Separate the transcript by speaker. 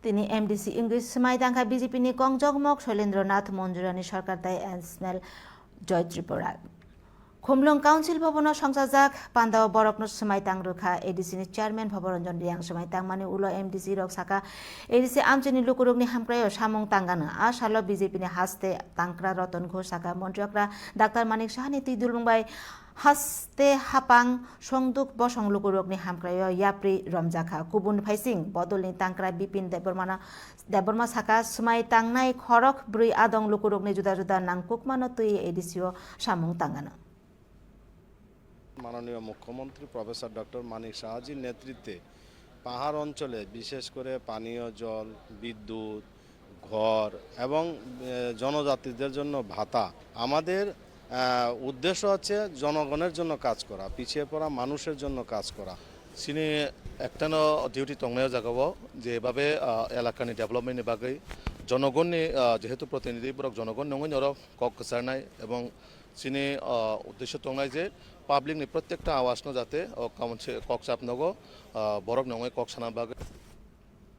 Speaker 1: তিনি MDC English মাইদাঙ্গা BJP নি কংজগমক শৈলেন্দ্রনাথ মঞ্জুরানী সরকার দায় এনসনেল জয় ত্রিপুরা খুমলুং কাউন্সিল ভবন সংসাজাক পান্দাও বরকনো সমাইতাং রুখা এডিসি নি চেয়ারম্যান ভবরঞ্জন রিয়াং সমাইতাং মানে উলো এমডিসি রক সাকা এডিসি আমচেনি লুকুরুগনি হামক্রায় সামং তাঙ্গানো আ সালো বিজেপি নি হাসতে তাংক্রা রতন ঘোষ সাকা মন্ত্রীকরা ডাক্তার মানিক সাহানি তুইদুলুংবাই হাসতে হাপাং সংদুক বসং লুকুরুগনি হামক্রায় ইয়াপ্রি রমজাখা কুবুন ফাইসিং বদলনি তাংক্রা বিপিন দেববর্মা সাকা সমাইতাংনাই খরক ব্রুই আদং লুকুরুগনি জুদা জুদা নাংকুকমানো তুই এডিসিও সামং তাঙ্গানো
Speaker 2: মাননীয় মুখ্যমন্ত্রী প্রফেসর ডক্টর মানিক সাহাজির নেতৃত্বে পাহাড় অঞ্চলে বিশেষ করে পানীয় জল বিদ্যুৎ ঘর এবং জনজাতিদের জন্য ভাতা আমাদের উদ্দেশ্য হচ্ছে জনগণের জন্য কাজ করা পিছিয়ে পড়া মানুষের জন্য কাজ করা
Speaker 3: सिनी एकटानो डिउटी तंनायाव जागावो जेबाबे एलाकानि डेभलपमेन्टनि बागै जनगणनि जेहेतु प्रतिनिधिफोरक जनगण नङै नर कक कसारनाय एबं सिनी उद्देश्य तंनाय जे पाब्लिकनि प्रत्येकटा आवाजनो जाते कक चापनगो बरक नङै कक साना बागै